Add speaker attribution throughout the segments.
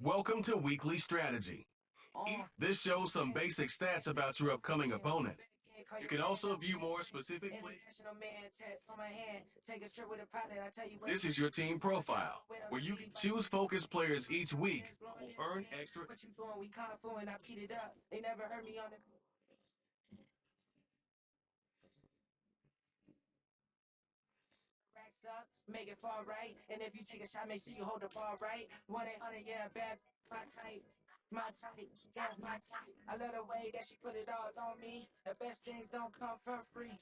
Speaker 1: Welcome to Weekly Strategy. This shows some basic stats about your upcoming opponent. You can also view more specifically. This is your team profile, where you can choose focus players each week who will earn extra. What you doing? We colorful and I beat it up. They never heard me on the. Racks up, make it fall right. And if you take a shot, make sure you hold the ball right. 1-800, yeah, bad, my type. My type, that's my type. I love the way that she put it all on me. The best things don't come for free.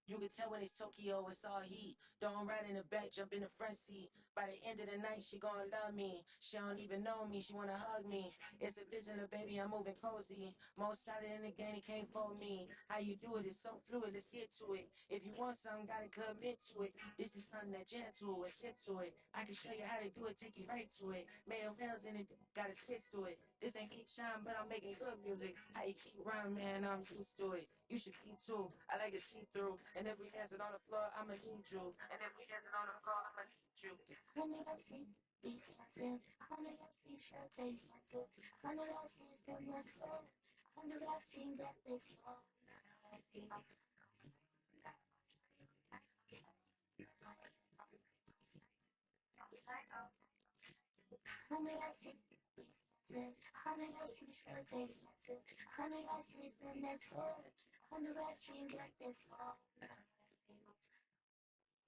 Speaker 1: You can tell when it's Tokyo, it's all heat. Don't ride in the back, jump in the front seat. By the end of the night, she gonna love me. She don't even know me, she wanna hug me. It's a vision of baby, I'm moving cozy. Most solid in the game, he can't fold me. How you do it is so fluid, let's get to it. If you want something, gotta commit to it. This is something that gentle, let's get to it. I can show you how to do it, take you right to it. Made a wheels in it, got a twist to it. This ain't heat shine, but I'm making good music. How you keep rhyming, man, I'm used to it. You should keep too. I like it see-through. And if we dance it on the floor, I'ma need you. And if we dance it on the floor, I'ma need you.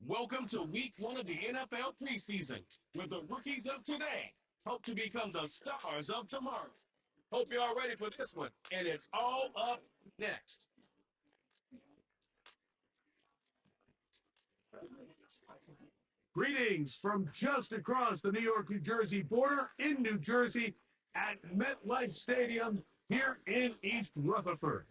Speaker 1: Welcome to week one of the NFL preseason, where the rookies of today hope to become the stars of tomorrow. Hope you're all ready for this one, and it's all up next. Greetings from just across the New York-New Jersey border in New Jersey at MetLife Stadium here in East Rutherford.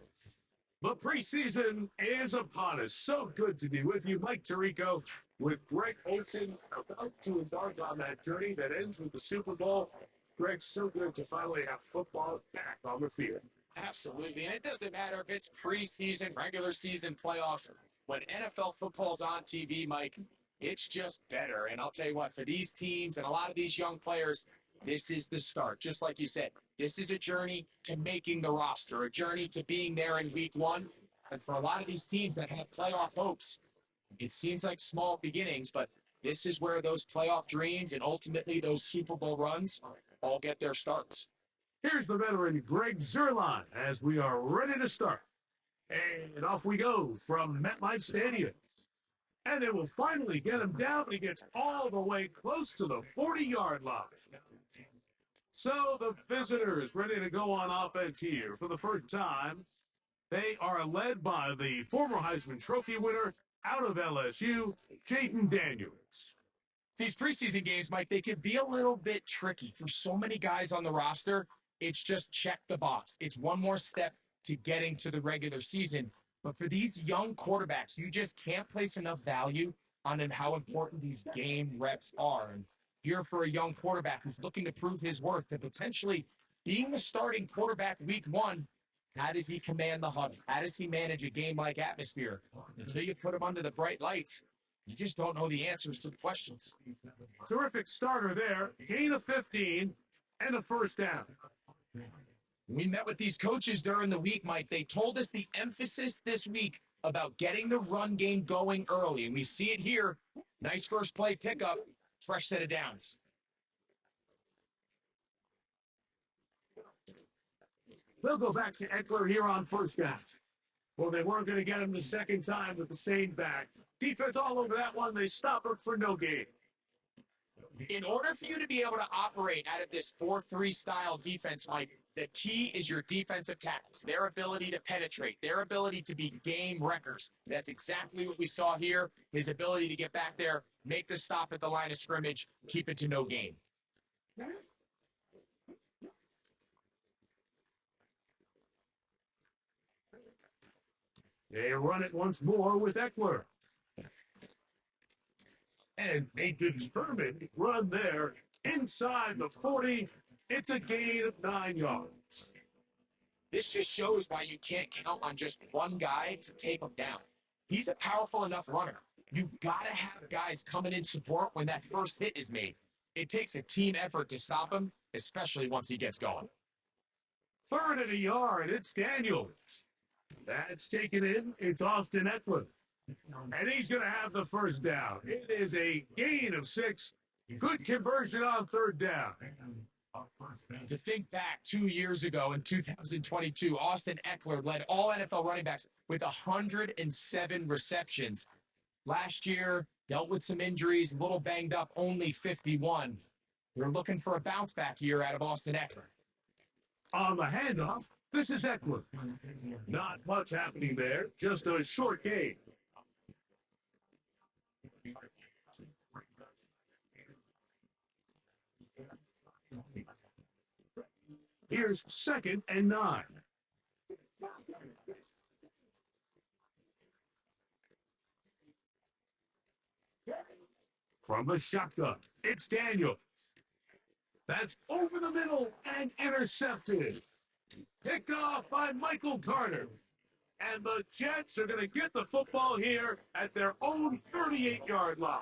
Speaker 1: The preseason is upon us. So good to be with you. Mike Tirico with Greg Olson about to embark on that journey that ends with the Super Bowl. Greg, so good to finally have football back on the field.
Speaker 2: Absolutely, and it doesn't matter if it's preseason, regular season, playoffs. When NFL football's on TV, Mike, it's just better. And I'll tell you what, for these teams and a lot of these young players, this is the start. Just like you said, this is a journey to making the roster, a journey to being there in week one. And for a lot of these teams that have playoff hopes, it seems like small beginnings, but this is where those playoff dreams and ultimately those Super Bowl runs all get their starts.
Speaker 1: Here's the veteran Greg Zuerlein as we are ready to start. And off we go from MetLife Stadium. And it will finally get him down. He gets all the way close to the 40-yard line. So the visitors ready to go on offense here for the first time. They are led by the former Heisman Trophy winner out of LSU, Jaden Daniels.
Speaker 2: These preseason games, Mike, they can be a little bit tricky. For so many guys on the roster, it's just check the box. It's one more step to getting to the regular season. But for these young quarterbacks, you just can't place enough value on how important these game reps are. And here for a young quarterback who's looking to prove his worth to potentially being the starting quarterback week one, how does he command the huddle? How does he manage a game-like atmosphere? Until you put him under the bright lights, you just don't know the answers to the questions.
Speaker 1: Terrific starter there. Gain of 15 and a first down.
Speaker 2: We met with these coaches during the week, Mike. They told us the emphasis this week about getting the run game going early, and we see it here. Nice first play pickup, fresh set of downs.
Speaker 1: They'll go back to Eckler here on first down. Well, they weren't going to get him the second time with the same back. Defense all over that one. They stop it for no gain.
Speaker 2: In order for you to be able to operate out of this 4-3 style defense, Mike, the key is your defensive tackles, their ability to penetrate, their ability to be game wreckers. That's exactly what we saw here, his ability to get back there, make the stop at the line of scrimmage, keep it to no gain.
Speaker 1: They run it once more with Eckler. And a determined run there
Speaker 3: Inside the 40, it's a gain of 9 yards.
Speaker 2: This just shows why you can't count on just one guy to take him down. He's a powerful enough runner. You gotta have guys coming in support when that first hit is made. It takes a team effort to stop him, especially once he gets going.
Speaker 3: 3rd and a yard, it's Daniels. That's taken in, it's Austin Eckler. And he's going to have the first down. It is a gain of 6. Good conversion on 3rd down.
Speaker 2: To think back 2 years ago in 2022, Austin Eckler led all NFL running backs with 107 receptions. Last year, dealt with some injuries, a little banged up, only 51. We're looking for a bounce back year out of Austin Eckler.
Speaker 3: On the handoff, this is Eckler. Not much happening there, just a short gain. Here's 2nd and 9. From the shotgun, it's Daniels. That's over the middle and intercepted. Picked off by Michael Carter. And the Jets are going to get the football here at their own 38-yard line.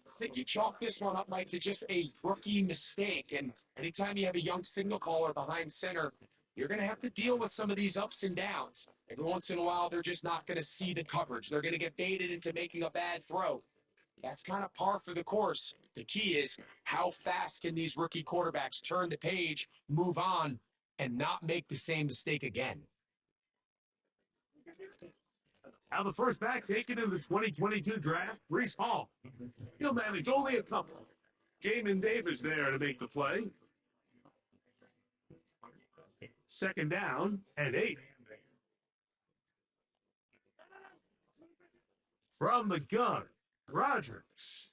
Speaker 2: I think you chalk this one up, Mike, to just a rookie mistake. And anytime you have a young signal caller behind center, you're going to have to deal with some of these ups and downs. Every once in a while, they're just not going to see the coverage. They're going to get baited into making a bad throw. That's kind of par for the course. The key is how fast can these rookie quarterbacks turn the page, move on, and not make the same mistake again.
Speaker 3: Now the first back taken in the 2022 draft, Breece Hall. He'll manage only a couple. Jamin Davis there to make the play. 2nd down and 8. From the gun, Rodgers.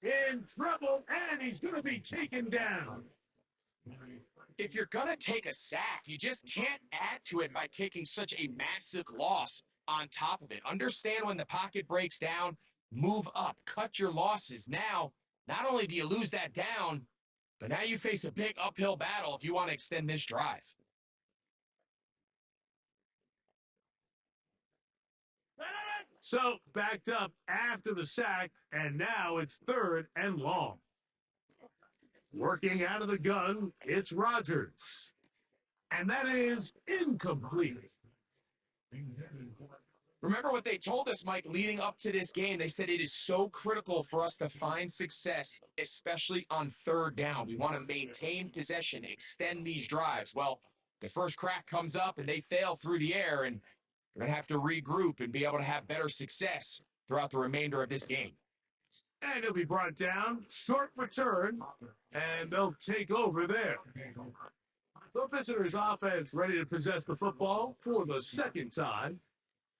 Speaker 3: In trouble, and he's going to be taken down.
Speaker 2: If you're going to take a sack, you just can't add to it by taking such a massive loss on top of it. Understand when the pocket breaks down, move up, cut your losses. Now, not only do you lose that down, but now you face a big uphill battle if you want to extend this drive.
Speaker 3: So, backed up after the sack, and now it's 3rd and long. Working out of the gun, it's Rodgers. And that is incomplete.
Speaker 2: Remember what they told us, Mike, leading up to this game. They said it is so critical for us to find success, especially on 3rd down. We want to maintain possession, extend these drives. Well, the first crack comes up and they fail through the air, and they're going to have to regroup and be able to have better success throughout the remainder of this game.
Speaker 3: And he'll be brought down, short return, and they'll take over there. The visitors' offense ready to possess the football for the 2nd time.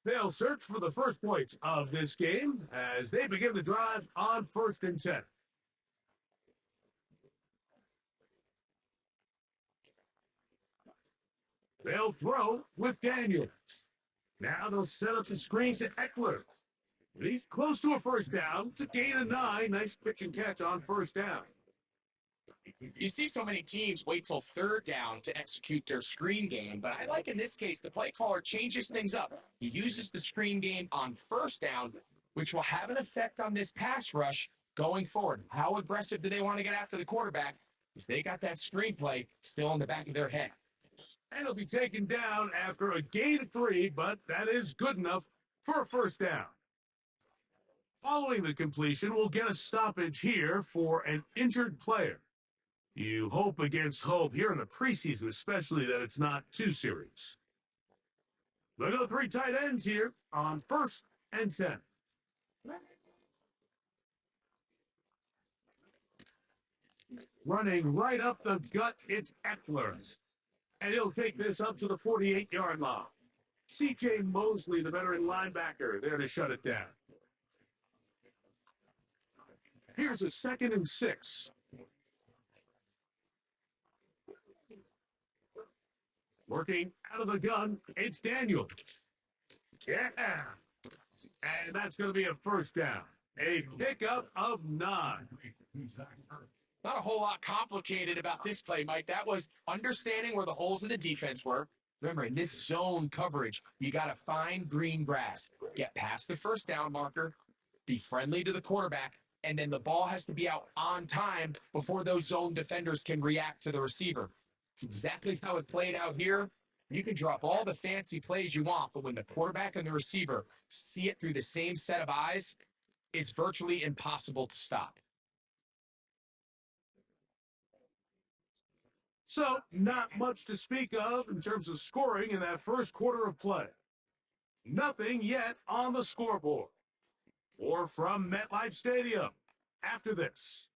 Speaker 3: They'll search for the first points of this game as they begin the drive on 1st and 10. They'll throw with Daniels. Now they'll set up the screen to Eckler. He's close to a first down to gain a 9. Nice pitch and catch on 1st down.
Speaker 2: You see so many teams wait till 3rd down to execute their screen game, but I like in this case the play caller changes things up. He uses the screen game on 1st down, which will have an effect on this pass rush going forward. How aggressive do they want to get after the quarterback? Because they got that screenplay still in the back of their head.
Speaker 3: And he'll be taken down after a gain of 3, but that is good enough for a first down. Following the completion, we'll get a stoppage here for an injured player. You hope against hope here in the preseason, especially that it's not too serious. Look at the 3 tight ends here on 1st and 10. Running right up the gut, it's Eckler. And he'll take this up to the 48-yard line. C.J. Mosley, the veteran linebacker, there to shut it down. Here's a 2nd and 6. Working out of the gun, it's Daniels. Yeah. And that's going to be a first down. A pickup of 9.
Speaker 2: Not a whole lot complicated about this play, Mike. That was understanding where the holes in the defense were. Remember, in this zone coverage, you got to find green grass, get past the first down marker, be friendly to the quarterback, and then the ball has to be out on time before those zone defenders can react to the receiver. It's exactly how it played out here. You can drop all the fancy plays you want, but when the quarterback and the receiver see it through the same set of eyes, it's virtually impossible to stop.
Speaker 3: So, not much to speak of in terms of scoring in that first quarter of play. Nothing yet on the scoreboard. Or from MetLife Stadium after this.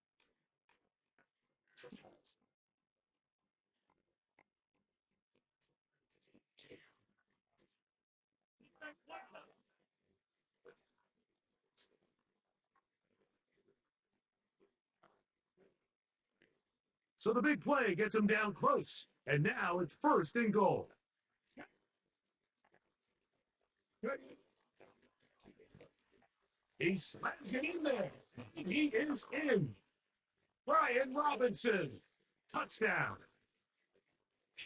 Speaker 3: So the big play gets him down close. And now it's 1st and goal. He slams it in there. He is in. Brian Robinson. Touchdown.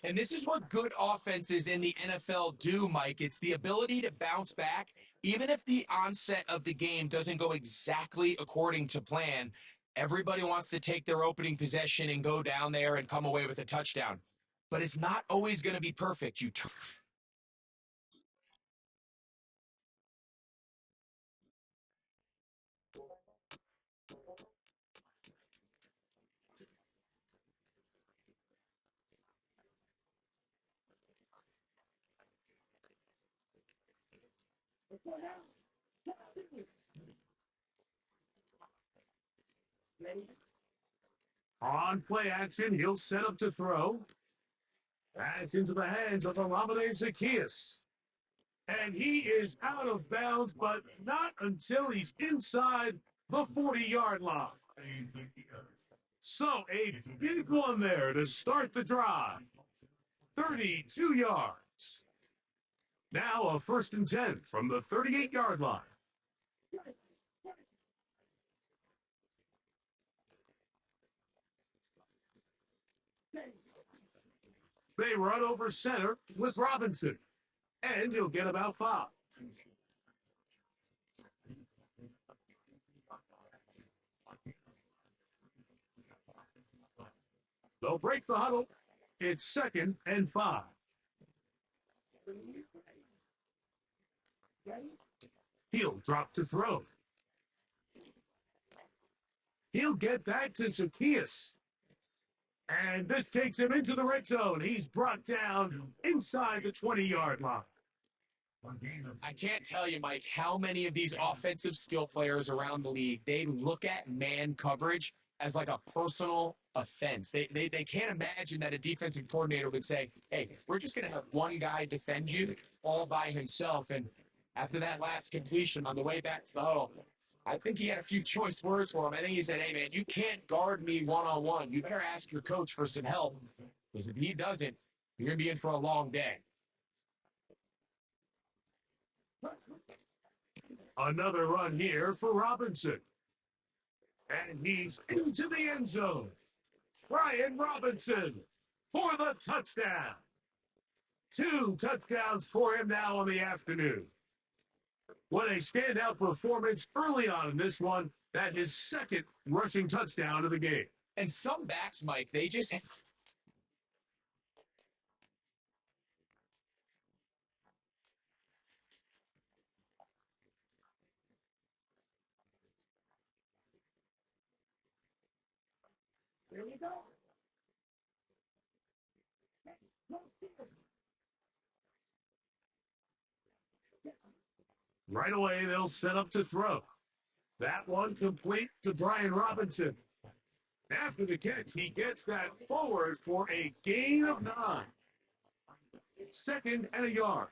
Speaker 2: And this is what good offenses in the NFL do, Mike. It's the ability to bounce back, even if the onset of the game doesn't go exactly according to plan. Everybody wants to take their opening possession and go down there and come away with a touchdown. But it's not always going to be perfect.
Speaker 3: On play action, he'll set up to throw. That's into the hands of Olamide Zaccheaus. And he is out of bounds, but not until he's inside the 40-yard line. So a big one there to start the drive. 32 yards. Now a 1st and 10 from the 38-yard line. They run over center with Robinson. And he'll get about 5. They'll break the huddle. It's 2nd and 5. He'll drop to throw. He'll get that to Zaccheaus. And this takes him into the red zone. He's brought down inside the 20-yard line.
Speaker 2: I can't tell you, Mike, how many of these offensive skill players around the league, they look at man coverage as like a personal offense. They can't imagine that a defensive coordinator would say, hey, we're just going to have one guy defend you all by himself. And after that last completion on the way back to the huddle, I think he had a few choice words for him. I think he said, hey, man, you can't guard me one-on-one. You better ask your coach for some help, because if he doesn't, you're going to be in for a long day.
Speaker 3: Another run here for Robinson. And he's into the end zone. Brian Robinson for the touchdown. 2 touchdowns for him now on the afternoon. What a standout performance early on in this one. That his 2nd rushing touchdown of the game.
Speaker 2: And some backs, Mike, they just...
Speaker 3: There we go. Right away, they'll set up to throw. That one complete to Brian Robinson. After the catch, he gets that forward for a gain of 9. 2nd and a yard.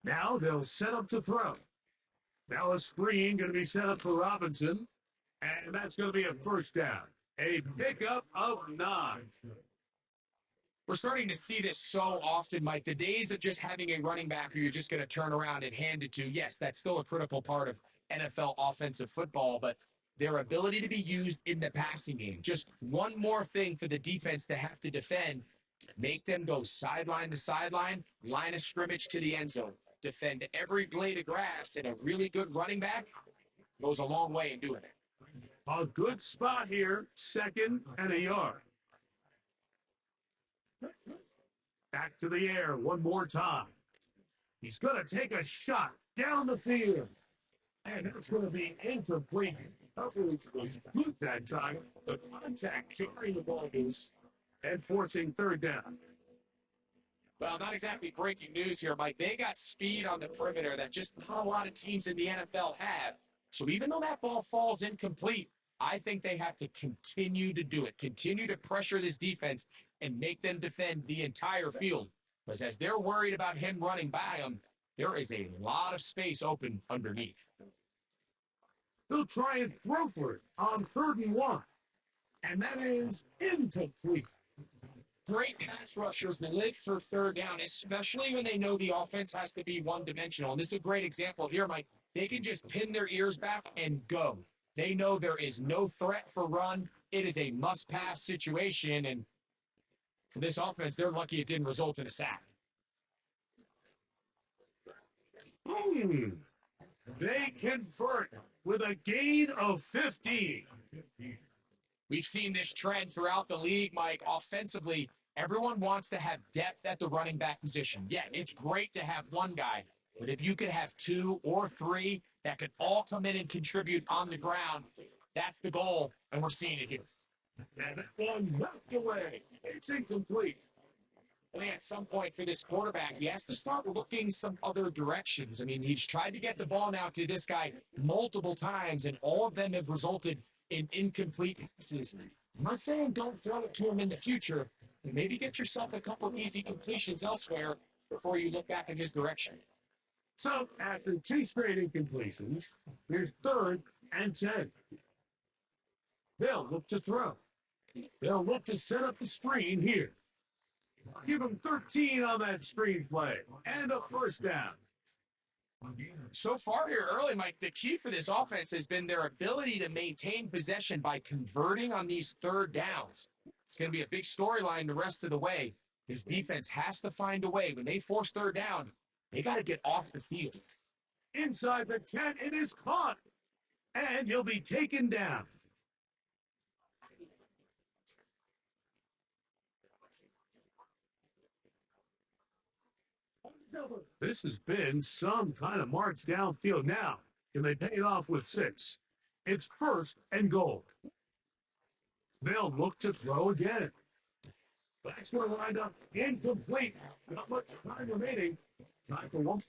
Speaker 3: Now they'll set up to throw. Now a screen going to be set up for Robinson. And that's going to be a 1st down. A pickup of 9.
Speaker 2: We're starting to see this so often, Mike. The days of just having a running back who you're just going to turn around and hand it to, yes, that's still a critical part of NFL offensive football, but their ability to be used in the passing game, just one more thing for the defense to have to defend, make them go sideline to sideline, line of scrimmage to the end zone, defend every blade of grass, and a really good running back goes a long way in doing it.
Speaker 3: A good spot here, 2nd and a yard. Back to the air one more time. He's going to take a shot down the field. And it's going to be incomplete. Coverage was good that time. The contact carrying the ball loose and forcing 3rd down.
Speaker 2: Well, not exactly breaking news here, Mike. They got speed on the perimeter that just not a lot of teams in the NFL have. So even though that ball falls incomplete, I think they have to continue to do it, continue to pressure this defense and make them defend the entire field. Because as they're worried about him running by them, there is a lot of space open underneath.
Speaker 3: They'll try and throw for it on 3rd and 1. And that is incomplete.
Speaker 2: Great pass rushers live for 3rd down, especially when they know the offense has to be one-dimensional. And this is a great example here, Mike. They can just pin their ears back and go. They know there is no threat for run. It is a must-pass situation, and for this offense, they're lucky it didn't result in a sack.
Speaker 3: They convert with a gain of 15.
Speaker 2: We've seen this trend throughout the league, Mike. Offensively, everyone wants to have depth at the running back position. Yeah, it's great to have one guy, but if you could have 2 or 3 that could all come in and contribute on the ground, that's the goal, and we're seeing it here.
Speaker 3: And that one knocked away. It's incomplete.
Speaker 2: I think at some point for this quarterback, he has to start looking some other directions. I mean, he's tried to get the ball now to this guy multiple times, and all of them have resulted in incomplete passes. I'm not saying don't throw it to him in the future, but maybe get yourself a couple of easy completions elsewhere before you look back in his direction.
Speaker 3: So after 2 straight incompletions, here's 3rd and 10. They'll look to throw. They'll look to set up the screen here. Give him 13 on that screen play and a 1st down.
Speaker 2: So far here early, Mike, the key for this offense has been their ability to maintain possession by converting on these 3rd downs. It's going to be a big storyline the rest of the way. This defense has to find a way. When they force 3rd down, they got to get off the field.
Speaker 3: Inside the 10, it is caught. And he'll be taken down. This has been some kind of march downfield now. Can they pay it off with 6? It's 1st and goal. They'll look to throw again. That's going to wind up incomplete. Not much time remaining. Time for one.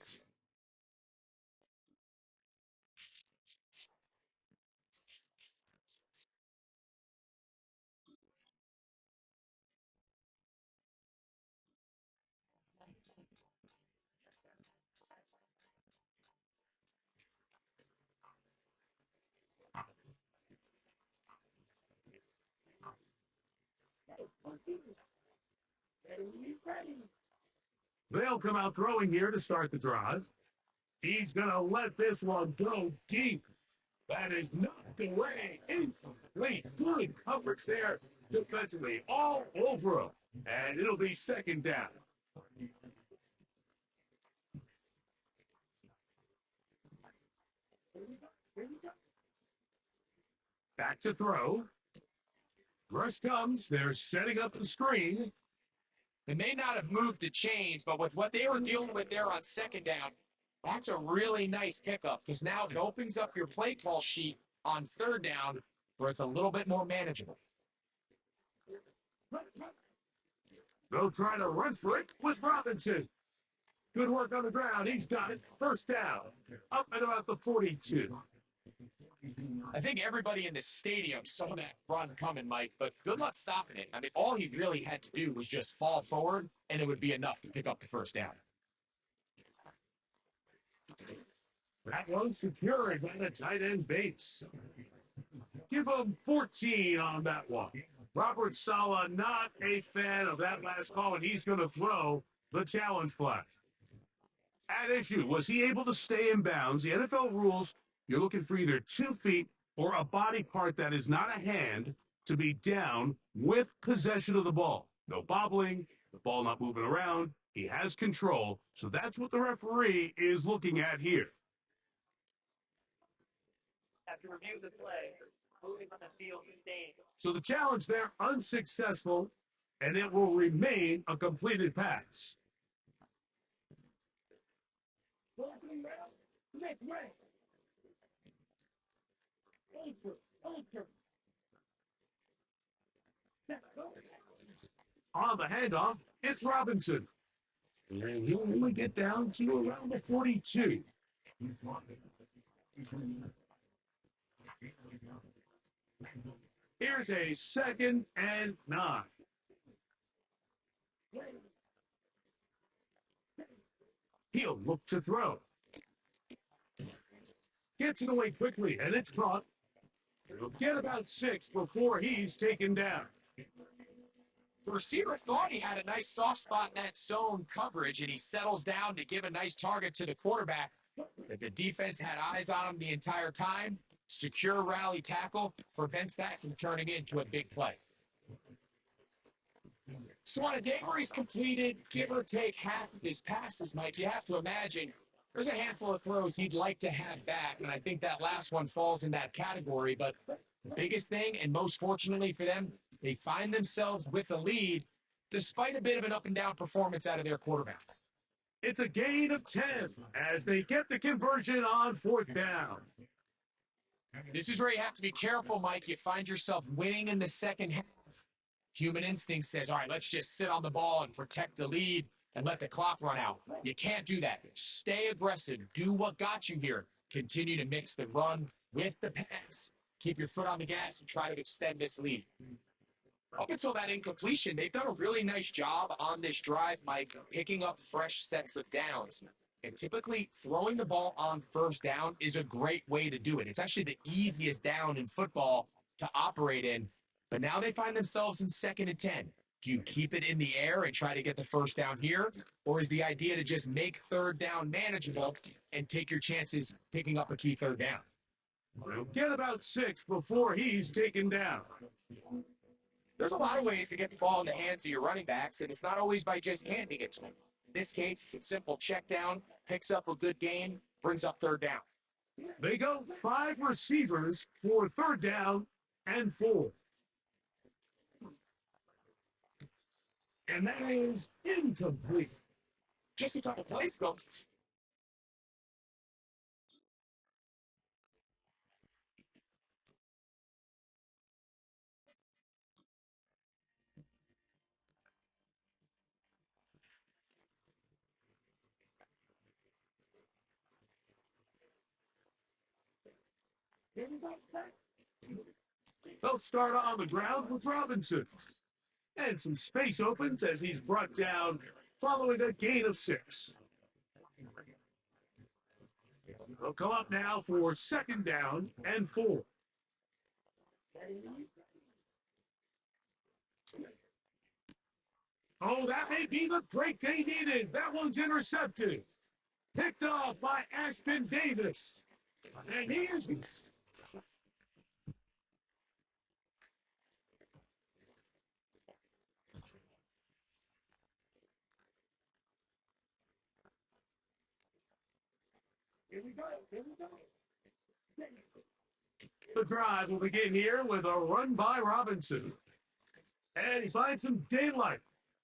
Speaker 3: They'll come out throwing here to start the drive. He's going to let this one go deep. That is knocked away. Incomplete. Good coverage there defensively. All over him. And it'll be 2nd down. Back to throw. Rush comes. They're setting up the screen.
Speaker 2: They may not have moved the chains, but with what they were dealing with there on 2nd down, that's a really nice pickup because now it opens up your play call sheet on 3rd down where it's a little bit more manageable.
Speaker 3: They'll try to run for it with Robinson. Good work on the ground. He's got it. 1st down. Up at about the 42.
Speaker 2: I think everybody in the stadium saw that run coming, Mike, but good luck stopping it. I mean, all he really had to do was just fall forward, and it would be enough to pick up the 1st down.
Speaker 3: That one secured by the tight end Bates. Give him 14 on that one. Robert Saleh, not a fan of that last call, and he's going to throw the challenge flag. At issue, was he able to stay in bounds? The NFL rules, you're looking for either 2 feet or a body part that is not a hand to be down with possession of the ball. No bobbling, the ball not moving around. He has control, so that's what the referee is looking at here.
Speaker 4: After review the play, moving on the field sustained.
Speaker 3: So the challenge there, unsuccessful, and it will remain a completed pass. On the handoff, it's Robinson. And he'll only get down to around the 42. Here's a 2nd and 9. He'll look to throw. Gets it away quickly, and it's caught. He'll get about 6 before he's taken down.
Speaker 2: The receiver thought he had a nice soft spot in that zone coverage, and he settles down to give a nice target to the quarterback. But the defense had eyes on him the entire time. Secure rally tackle prevents that from turning into a big play. So on a day where he's completed, give or take half of his passes, Mike, you have to imagine there's a handful of throws he'd like to have back, and I think that last one falls in that category. But the biggest thing, and most fortunately for them, they find themselves with a lead despite a bit of an up-and-down performance out of their quarterback.
Speaker 3: It's a gain of 10 as they get the conversion on 4th down.
Speaker 2: This is where you have to be careful, Mike. You find yourself winning in the second half. Human instinct says, all right, let's just sit on the ball and protect the lead and let the clock run out. You can't do that. Stay aggressive. Do what got you here. Continue to mix the run with the pass. Keep your foot on the gas and try to extend this lead. Up until that incompletion, they've done a really nice job on this drive, Mike, picking up fresh sets of downs. And typically, throwing the ball on 1st down is a great way to do it. It's actually the easiest down in football to operate in. But now they find themselves in 2nd and 10. Do you keep it in the air and try to get the 1st down here? Or is the idea to just make 3rd down manageable and take your chances picking up a key 3rd down?
Speaker 3: He'll get about 6 before he's taken down.
Speaker 2: There's a lot of ways to get the ball in the hands of your running backs, and it's not always by just handing it to them. In this case, it's a simple check down, picks up a good gain, brings up 3rd down.
Speaker 3: They go 5 receivers for 3rd down and 4. And that is incomplete.
Speaker 2: Just a couple plays ago.
Speaker 3: They'll start on the ground with Robinson. And some space opens as he's brought down following a gain of 6. They'll come up now for 2nd down and 4. Oh, that may be the break they needed. That one's intercepted. Picked off by Ashton Davis. And he is... The drive will begin here with a run by Robinson. And he finds some daylight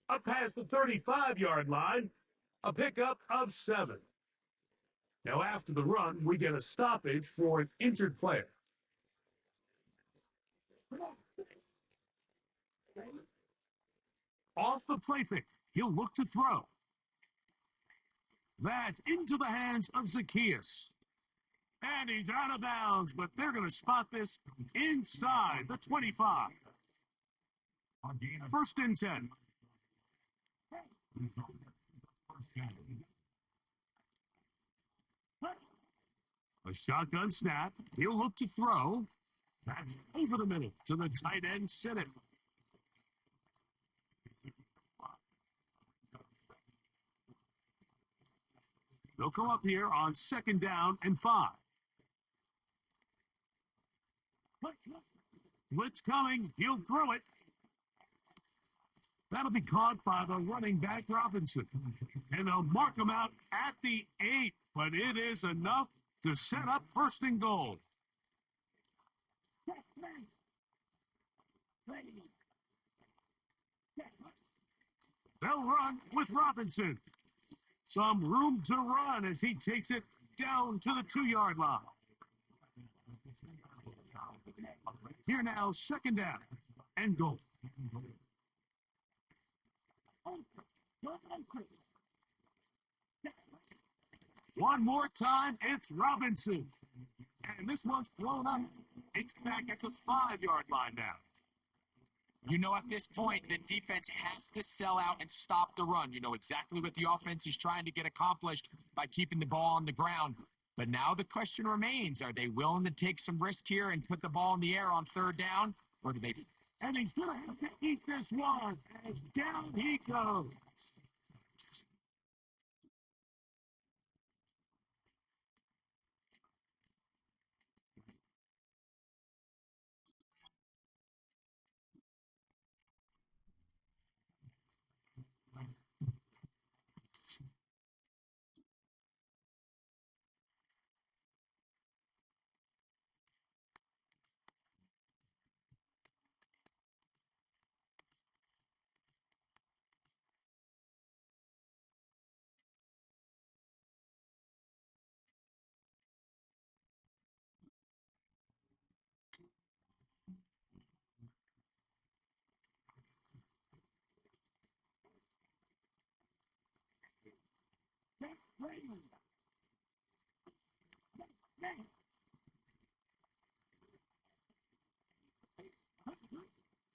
Speaker 3: up past the 35-yard line, a pickup of 7. Now after the run, we get a stoppage for an injured player. Off the play fake, he'll look to throw. That's into the hands of Zacchaeus. And he's out of bounds, but they're going to spot this inside the 25. 1st and 10. A shotgun snap. He'll look to throw. That's over the middle to the tight end, Sinnott. They'll go up here on 2nd down and 5. Blitz coming. He'll throw it. That'll be caught by the running back, Robinson. And they'll mark him out at the 8, but it is enough to set up 1st and goal. They'll run with Robinson. Some room to run as he takes it down to the 2-yard line. Here now, 2nd down and goal. One more time, it's Robinson. And this one's blown up. It's back at the 5-yard line now.
Speaker 2: You know, at this point, the defense has to sell out and stop the run. You know exactly what the offense is trying to get accomplished by keeping the ball on the ground. But now the question remains, are they willing to take some risk here and put the ball in the air on 3rd down? Or do they...
Speaker 3: And he's going to have to eat this one as down he goes.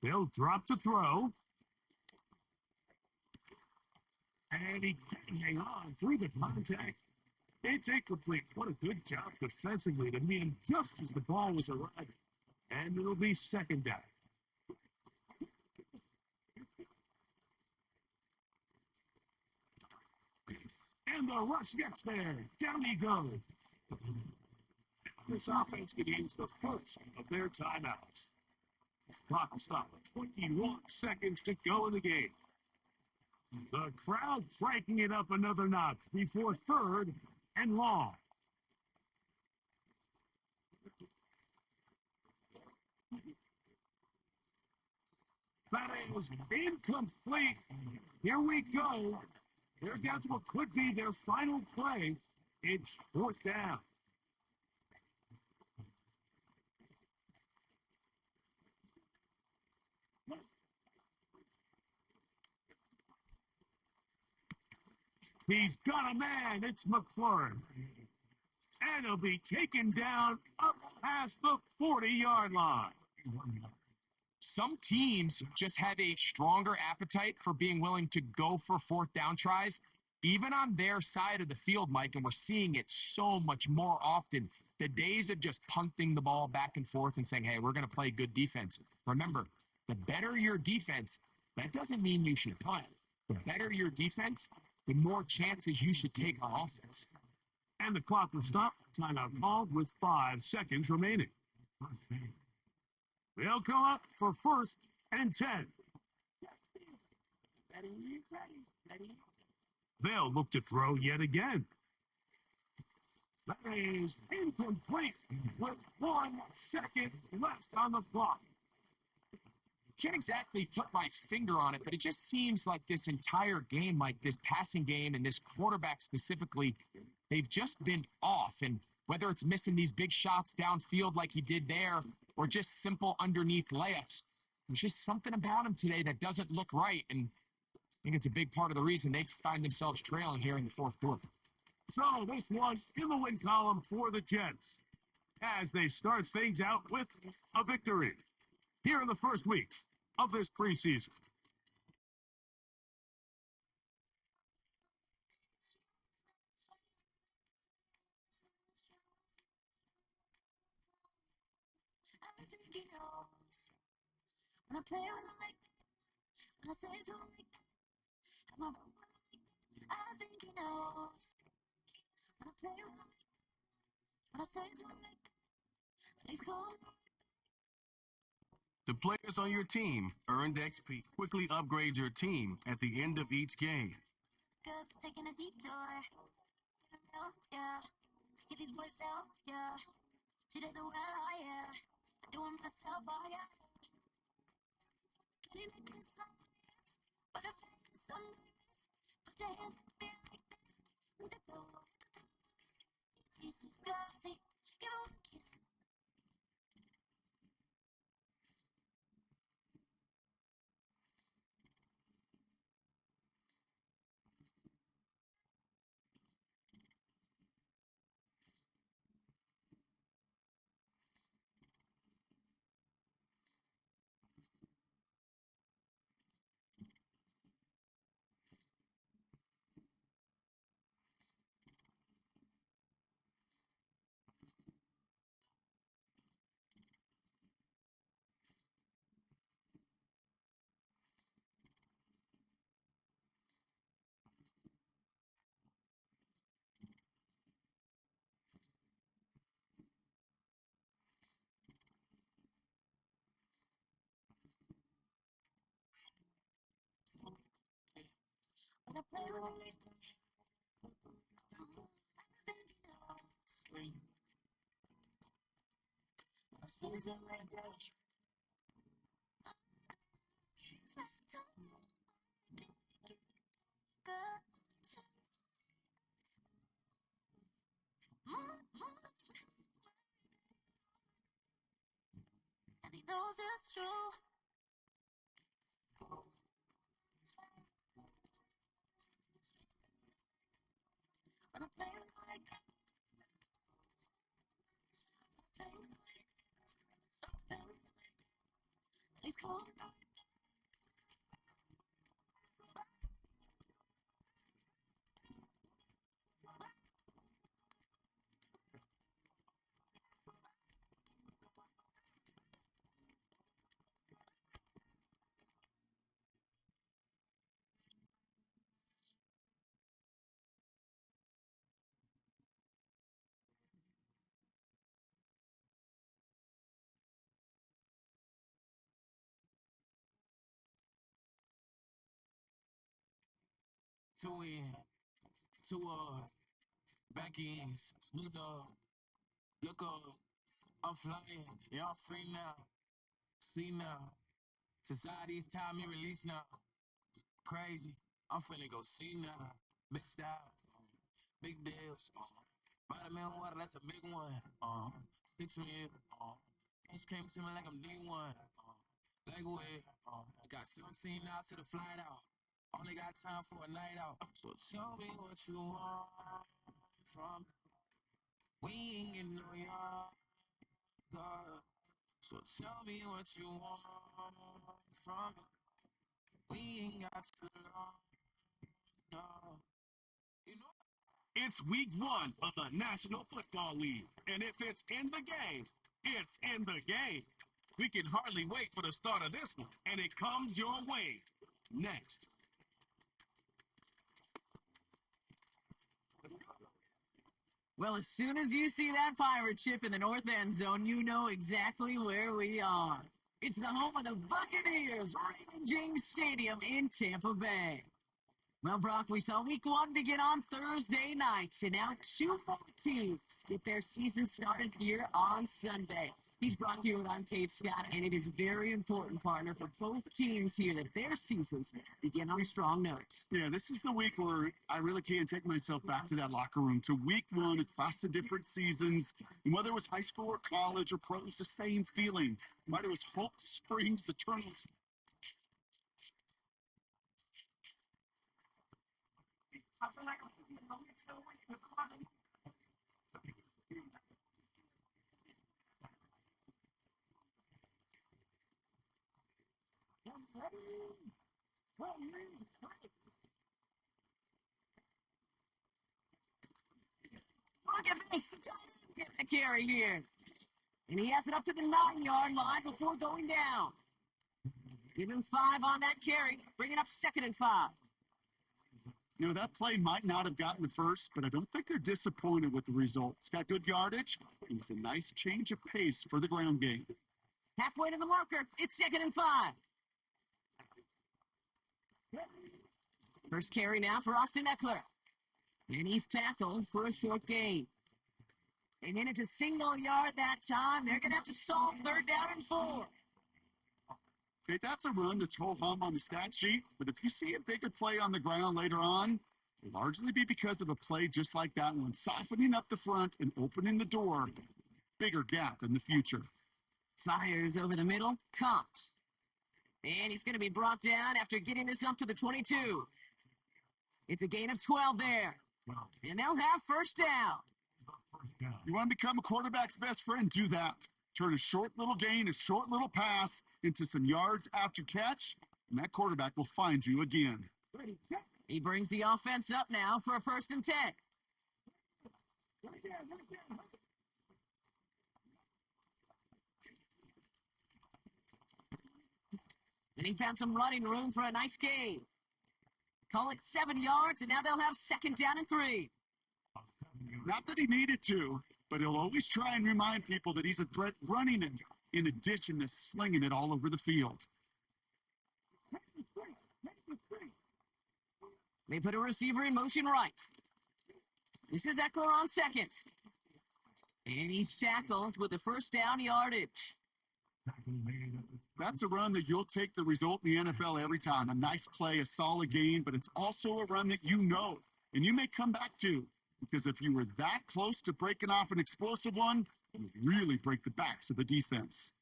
Speaker 3: They'll drop to throw. And he can hang on through the contact. It's incomplete. What a good job defensively to meet him just as the ball was arriving. And it'll be 2nd down. And the rush gets there. Down he goes. This offense could use the first of their timeouts. Clock stop. 21 seconds to go in the game. The crowd cranking it up another notch before 3rd and long. That is incomplete. Here we go. They're down to what could be their final play. It's 4th down. He's got a man. It's McLaurin. And he'll be taken down up past the 40-yard line.
Speaker 2: Some teams just have a stronger appetite for being willing to go for 4th down tries, even on their side of the field, Mike, and we're seeing it so much more often. The days of just punting the ball back and forth and saying, hey, we're going to play good defense. Remember, the better your defense, that doesn't mean you should punt. The better your defense, the more chances you should take on offense.
Speaker 3: And the clock will stop. Timeout called with 5 seconds remaining. They'll go up for 1st and 10. They'll look to throw yet again. That is incomplete with 1 second left on the clock.
Speaker 2: Can't exactly put my finger on it, but it just seems like this entire game, like this passing game and this quarterback specifically, they've just been off. And whether it's missing these big shots downfield like he did there or just simple underneath layups, there's just something about him today that doesn't look right. And I think it's a big part of the reason they find themselves trailing here in the 4th quarter.
Speaker 3: So this one in the win column for the Jets as they start things out with a victory here in the first week of this preseason.
Speaker 5: When I play with him like when I say to him like I think he knows. play with them. When I say to them like that, please call me.
Speaker 3: The players on your team earned XP. Quickly upgrade your team at the end of each game.
Speaker 5: Girls for taking a detour. Get 'em out, yeah. Get these boys out, yeah. She does it well, oh yeah. I do it myself, oh yeah. Can you make this somebody else? But if it's somebody else, put your hands up there like this. And take the whole she's dirty. Give her a kiss. When I play with them like that, everything you know, sweet. I say to them like that, it's my time. Good. More, and he knows it's true. When I play with them like that, please call me.
Speaker 6: Two in, two back ends. Look up, I'm flying, yeah, I'm free now. See now, society's time me release now. Crazy, I'm finna go see now. Big style, big deals. Vitamin water, that's a big one. 6 mil. Just came to me like I'm D1. Like where? I got 17 hours to the flight out. Only got time for a night out. So tell me what you want from me. We ain't in New York, girl. So tell me what you want from me. We ain't got too long, no. You know?
Speaker 3: It's week 1 of the National Football League. And if it's in the game, it's in the game. We can hardly wait for the start of this one. And it comes your way next.
Speaker 7: Well, as soon as you see that pirate ship in the north end zone, you know exactly where we are. It's the home of the Buccaneers, Raymond James Stadium in Tampa Bay. Well, Brock, we saw week 1 begin on Thursday night, and now 2 more teams get their season started here on Sunday. He's Brock here with I'm Kate Scott, and it is very important, partner, for both teams here that their seasons begin on a strong note.
Speaker 8: Yeah, this is the week where I really can't take myself back to that locker room, to week 1 across the different seasons. And whether it was high school or college or pro, it's the same feeling. Whether it was Hope Springs, Eternal.
Speaker 7: Look at this, the tight end getting a carry here. And he has it up to the 9-yard line before going down. Give him 5 on that carry. Bring it up 2nd and 5.
Speaker 8: You know, that play might not have gotten the first, but I don't think they're disappointed with the result. It's got good yardage, and it's a nice change of pace for the ground game.
Speaker 7: Halfway to the marker. It's 2nd and 5. First carry now for Austin Eckler. And he's tackled for a short gain. And then it's a single yard that time. They're going to have to solve 3rd down and 4.
Speaker 8: Okay, that's a run that's ho-hum on the stat sheet, but if you see a bigger play on the ground later on, it'll largely be because of a play just like that one, softening up the front and opening the door. Bigger gap in the future.
Speaker 7: Fires over the middle. Comes. And he's going to be brought down after getting this up to the 22. It's a gain of 12 there. And they'll have 1st down.
Speaker 8: You want to become a quarterback's best friend? Do that. Turn a short little gain, a short little pass into some yards after catch, and that quarterback will find you again.
Speaker 7: He brings the offense up now for a 1st and 10. And he found some running room for a nice gain. Call it 7 yards, and now they'll have 2nd down and 3.
Speaker 8: Not that he needed to, but he'll always try and remind people that he's a threat running it, in addition to slinging it all over the field.
Speaker 7: They put a receiver in motion right. This is Eckler on 2nd. And he's tackled with the 1st down yardage.
Speaker 8: That's a run that you'll take the result in the NFL every time. A nice play, a solid game, but it's also a run that you know, and you may come back to, because if you were that close to breaking off an explosive one, you really break the backs of the defense.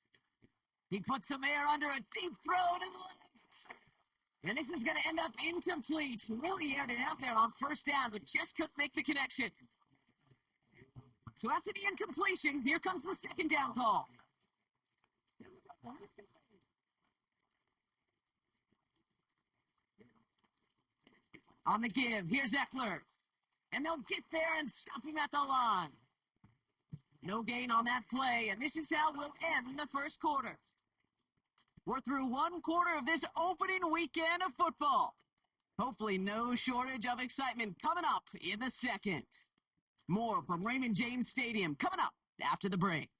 Speaker 7: He puts some air under a deep throw to the left. And this is going to end up incomplete. Really aired it out there on 1st down, but just couldn't make the connection. So after the incompletion, here comes the 2nd down call. On the give, here's Eckler. And they'll get there and stop him at the line. No gain on that play, and this is how we'll end the 1st quarter. We're through 1 quarter of this opening weekend of football. Hopefully no shortage of excitement coming up in the 2nd. More from Raymond James Stadium coming up after the break.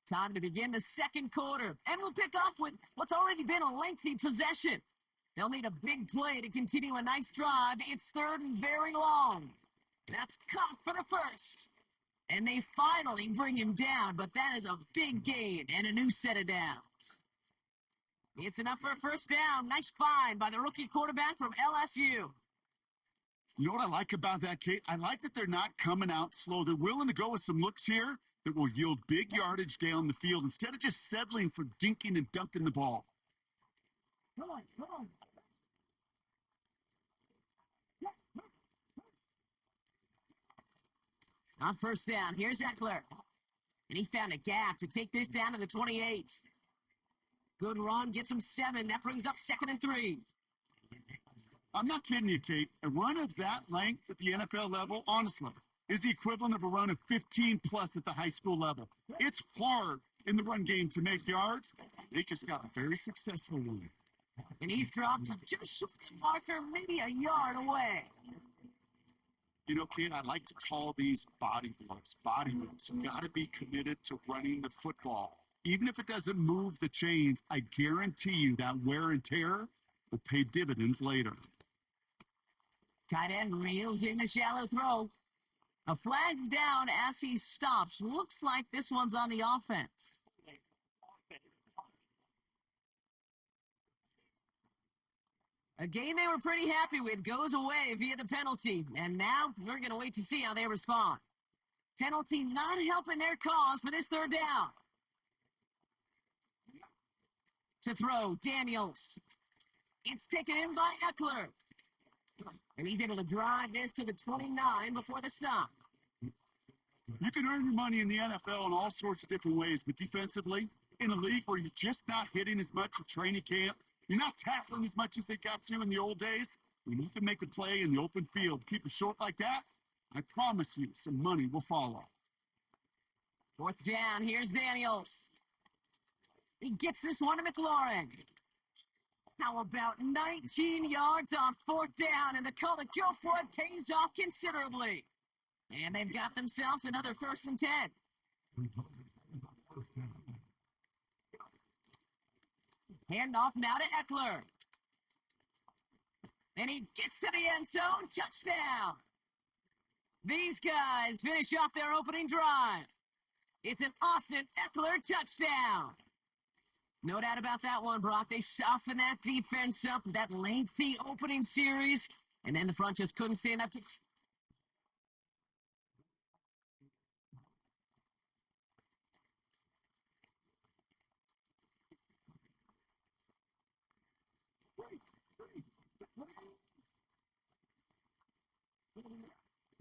Speaker 7: Time to begin the 2nd quarter, and we'll pick up with what's already been a lengthy possession. They'll need a big play to continue a nice drive. It's 3rd and very long. That's caught for the 1st. And they finally bring him down, but that is a big gain and a new set of downs. It's enough for a 1st down. Nice find by the rookie quarterback from LSU.
Speaker 8: You know what I like about that, Kate? I like that they're not coming out slow. They're willing to go with some looks here that will yield big yardage down the field instead of just settling for dinking and dunking the ball.
Speaker 7: Come on. On 1st down, here's Eckler. And he found a gap to take this down to the 28. Good run, gets him 7. That brings up 2nd and 3.
Speaker 8: I'm not kidding you, Kate. A run of that length at the NFL level, honestly, is the equivalent of a run of 15-plus at the high school level. It's hard in the run game to make yards. They just got a very successful one.
Speaker 7: And he's dropped just short of the marker, maybe a yard away.
Speaker 8: You know, Kate, I like to call these body blows. Body blows. You got to be committed to running the football. Even if it doesn't move the chains, I guarantee you that wear and tear will pay dividends later.
Speaker 7: Tight end reels in the shallow throw. A flag's down as he stops. Looks like this one's on the offense. A game they were pretty happy with goes away via the penalty. And now we're going to wait to see how they respond. Penalty not helping their cause for this 3rd down. To throw, Daniels. It's taken in by Eckler. And he's able to drive this to the 29 before the stop.
Speaker 8: You can earn your money in the NFL in all sorts of different ways, but defensively, in a league where you're just not hitting as much at training camp, you're not tackling as much as they got to in the old days, when you can make a play in the open field, keep it short like that, I promise you some money will follow.
Speaker 7: 4th down, here's Daniels. He gets this one to McLaurin. How about 19 yards on 4th down, and the call to go for it pays off considerably. And they've got themselves another 1st and 10. Handoff now to Eckler. And he gets to the end zone. Touchdown. These guys finish off their opening drive. It's an Austin Eckler touchdown. No doubt about that one, Brock. They softened that defense up, that lengthy opening series, and then the front just couldn't stand up to...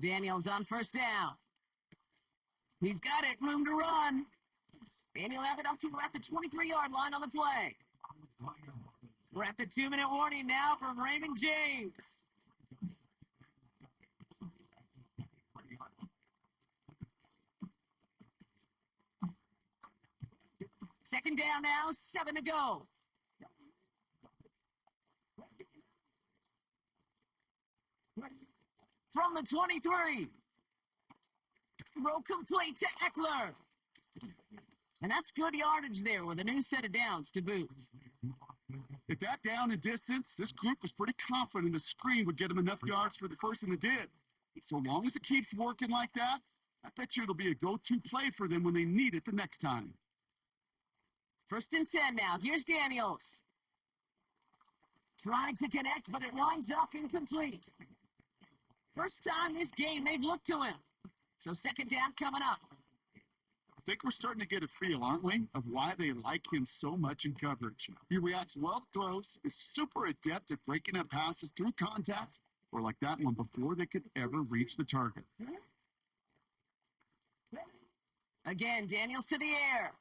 Speaker 7: Daniels on 1st down. He's got it, room to run. And he'll have it up to at the 23-yard line on the play. We're at the 2-minute warning now from Raymond James. Second down now, 7 to go. From the 23. Throw complete to Eckler. And that's good yardage there with a new set of downs to boot.
Speaker 8: At that down and distance, this group was pretty confident the screen would get them enough yards for the first, and it did. So long as it keeps working like that, I bet you it'll be a go-to play for them when they need it the next time.
Speaker 7: 1st and 10 now. Here's Daniels. Trying to connect, but it lines up incomplete. First time this game they've looked to him. So 2nd down coming up.
Speaker 8: I think we're starting to get a feel, aren't we, of why they like him so much in coverage. He reacts well to throws, is super adept at breaking up passes through contact, or like that one before they could ever reach the target.
Speaker 7: Again, Daniels to the air.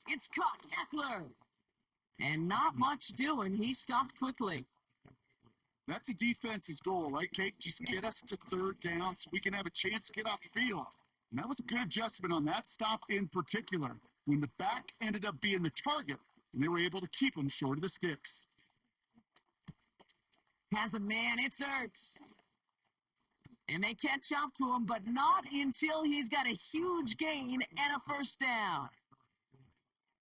Speaker 7: It's caught Eckler. And not much doing. He stopped quickly.
Speaker 8: That's a defense's goal, right, Kate? Just get us to 3rd down so we can have a chance to get off the field. And that was a good adjustment on that stop in particular, when the back ended up being the target, and they were able to keep him short of the sticks.
Speaker 7: Has a man, it's Ertz. And they catch up to him, but not until he's got a huge gain and a 1st down.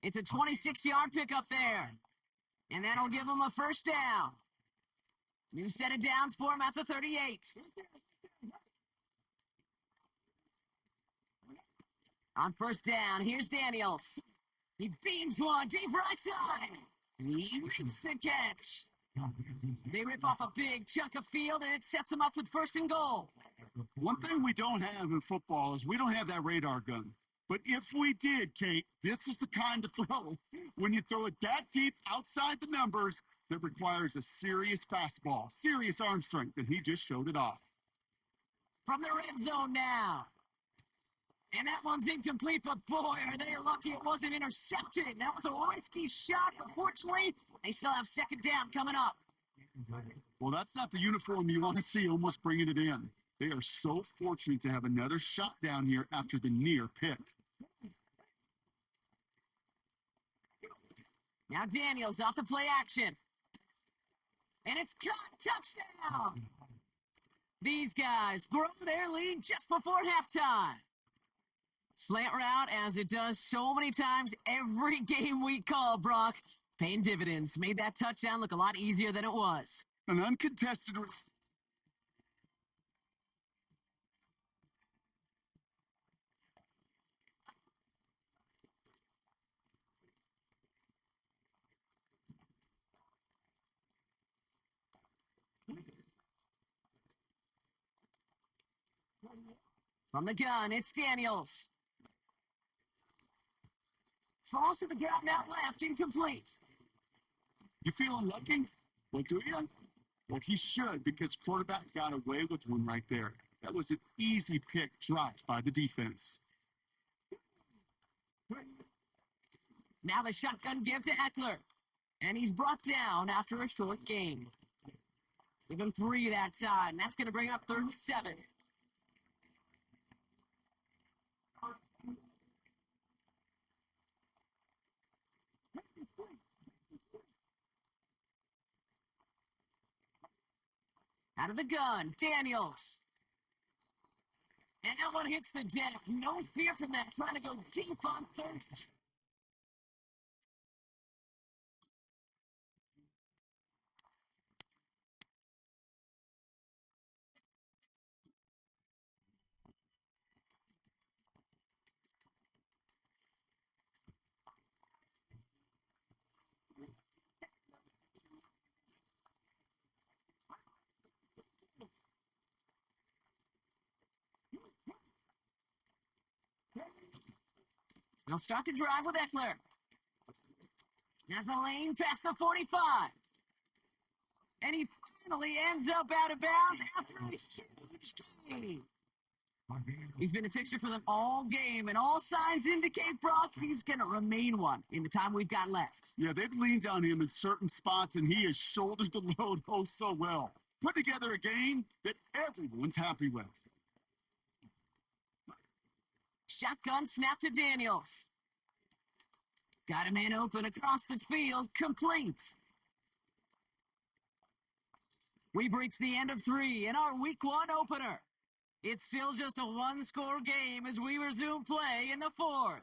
Speaker 7: It's a 26-yard pickup there. And that'll give him a 1st down. New set of downs for him at the 38. On 1st down, here's Daniels. He beams one deep right side. He makes the catch. They rip off a big chunk of field, and it sets them up with 1st and goal.
Speaker 8: One thing we don't have in football is we don't have that radar gun. But if we did, Kate, this is the kind of throw, when you throw it that deep outside the numbers, that requires a serious fastball, serious arm strength, and he just showed it off.
Speaker 7: From the red zone now. And that one's incomplete, but boy, are they lucky it wasn't intercepted. That was a risky shot, but fortunately, they still have 2nd down coming up.
Speaker 8: Well, that's not the uniform you want to see almost bringing it in. They are so fortunate to have another shot down here after the near pick.
Speaker 7: Now Daniels off the play action. And it's caught. Touchdown! These guys grow their lead just before halftime. Slant route, as it does so many times every game we call, Brock. Paying dividends. Made that touchdown look a lot easier than it was.
Speaker 8: An uncontested...
Speaker 7: From the gun, it's Daniels. Falls to the ground out left, incomplete.
Speaker 8: You feeling lucky? Well, do you? Well, he should, because quarterback got away with one right there. That was an easy pick dropped by the defense.
Speaker 7: Now the shotgun give to Eckler. And he's brought down after a short game. Give him 3 that time. That's going to bring up 3rd and 7. Out of the gun, Daniels. And that one hits the deck. No fear from that. Trying to go deep on third. They'll start the drive with Eckler. Has a lane past the 45. And he finally ends up out of bounds after a huge gain. He's been a fixture for them all game, and all signs indicate, Brock, he's going to remain one in the time we've got left.
Speaker 8: Yeah, they've leaned on him in certain spots, and he has shouldered the load oh so well. Put together a game that everyone's happy with.
Speaker 7: Shotgun snap to Daniels. Got a man open across the field, complete. We've reached the end of 3 in our Week 1 opener. It's still just a one-score game as we resume play in the 4th.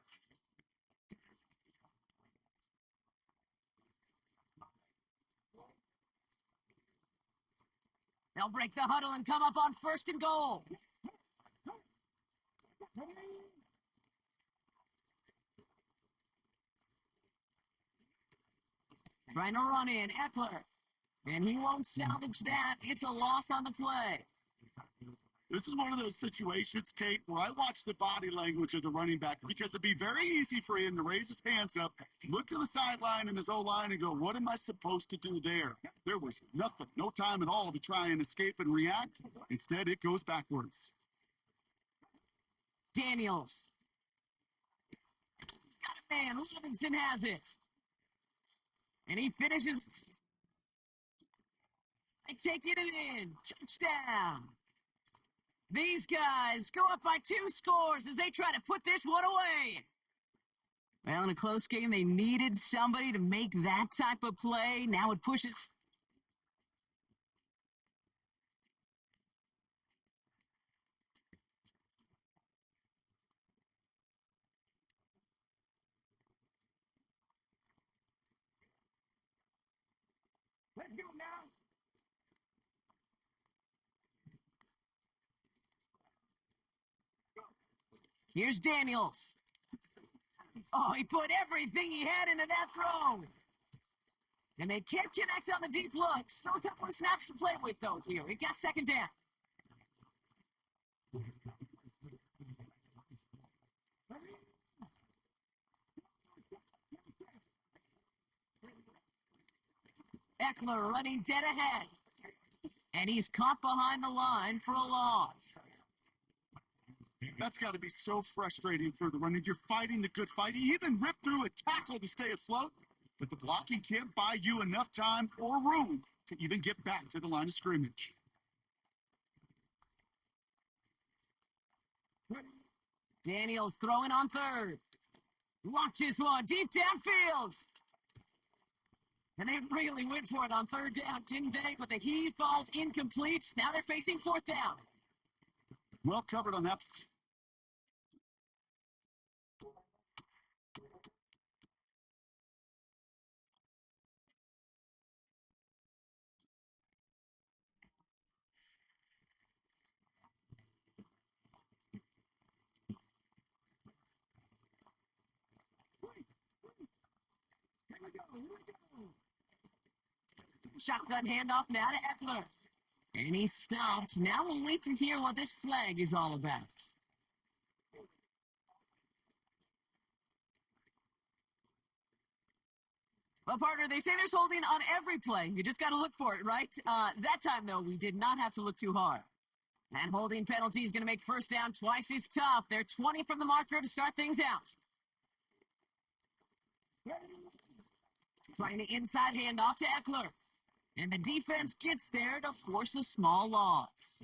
Speaker 7: They'll break the huddle and come up on 1st and goal. Trying to run in, Eckler. And he won't salvage that. It's a loss on the play.
Speaker 8: This is one of those situations, Kate, where I watch the body language of the running back because it'd be very easy for him to raise his hands up, look to the sideline and his O-line and go, what am I supposed to do there? There was nothing, no time at all to try and escape and react. Instead, it goes backwards.
Speaker 7: Daniels. Got a man. Robinson has it. And he finishes. I take it in. Touchdown. These guys go up by 2 scores as they try to put this one away. Well, in a close game, they needed somebody to make that type of play. Now it pushes. Let's go now. Here's Daniels. Oh, he put everything he had into that throw. And they can't connect on the deep look. Still a couple of snaps to play with, though, here. We've got 2nd down. Eckler running dead ahead. And he's caught behind the line for a loss.
Speaker 8: That's got to be so frustrating for the runner. You're fighting the good fight. You even rip through a tackle to stay afloat, but the blocking can't buy you enough time or room to even get back to the line of scrimmage.
Speaker 7: Daniels throwing on 3rd. Watch this one, deep downfield. And they really went for it on 3rd down, didn't they? But the heave falls incomplete. Now they're facing 4th down.
Speaker 8: Well covered on that.
Speaker 7: Shotgun handoff now to Eckler. And he stopped. Now we'll wait to hear what this flag is all about. Well, partner, they say there's holding on every play. You just got to look for it, right? That time, though, we did not have to look too hard. That holding penalty is going to make 1st down twice as tough. They're 20 from the marker to start things out. Trying the inside handoff to Eckler. And the defense gets there to force a small loss.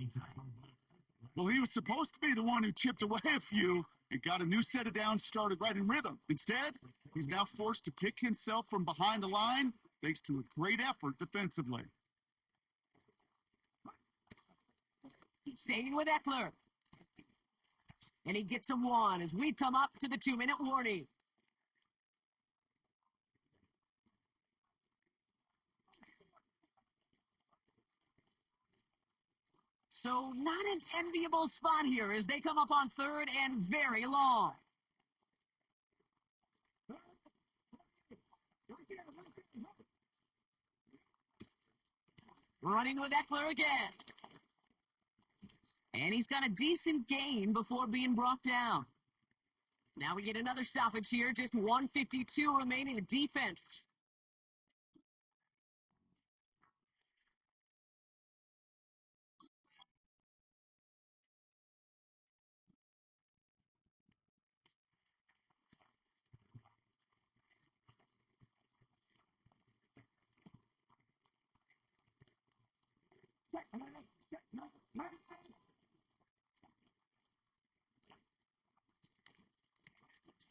Speaker 8: Well, he was supposed to be the one who chipped away a few and got a new set of downs started right in rhythm. Instead, He's now forced to pick himself from behind the line thanks to a great effort defensively.
Speaker 7: Staying with Eckler. And he gets a 1 as we come up to the 2-minute warning. So not an enviable spot here as they come up on 3rd and very long. Running with Eckler again. And he's got a decent gain before being brought down. Now we get another stoppage here, just 1:52 remaining in defense.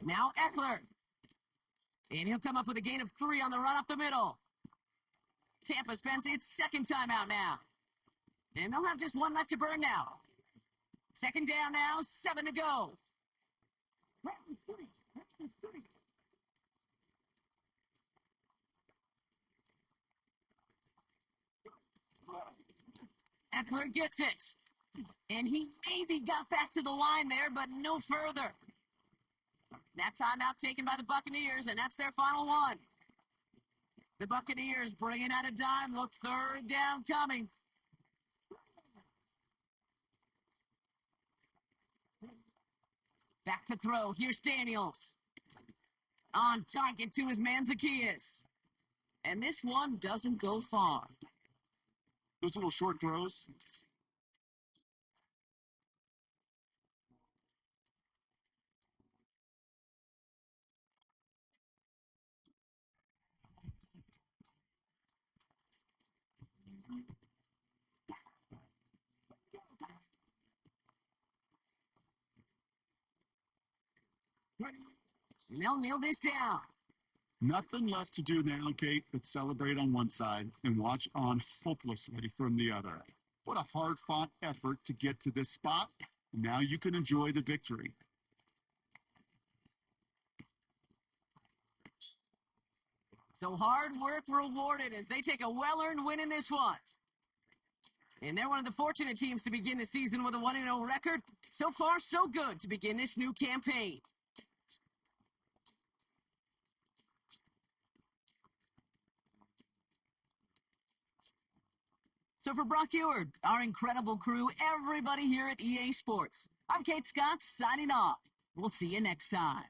Speaker 7: Now Eckler. And he'll come up with a gain of 3 on the run up the middle. Tampa spends its 2nd timeout now. And they'll have just 1 left to burn now. 2nd down now, 7 to go. Eckler gets it. And he maybe got back to the line there, but no further. That timeout taken by the Buccaneers, and that's their final one. The Buccaneers bringing out a dime. Look, 3rd down coming. Back to throw. Here's Daniels. On target to his man Zacchaeus. And this one doesn't go far.
Speaker 8: Those little short throws.
Speaker 7: And they'll nail this down.
Speaker 8: Nothing left to do now, Kate, but celebrate on one side and watch on hopelessly from the other. What a hard-fought effort to get to this spot. Now you can enjoy the victory.
Speaker 7: So hard work rewarded as they take a well-earned win in this one. And they're one of the fortunate teams to begin the season with a 1-0 record. So far, so good to begin this new campaign. So for Brock Eward, our incredible crew, everybody here at EA Sports, I'm Kate Scott signing off. We'll see you next time.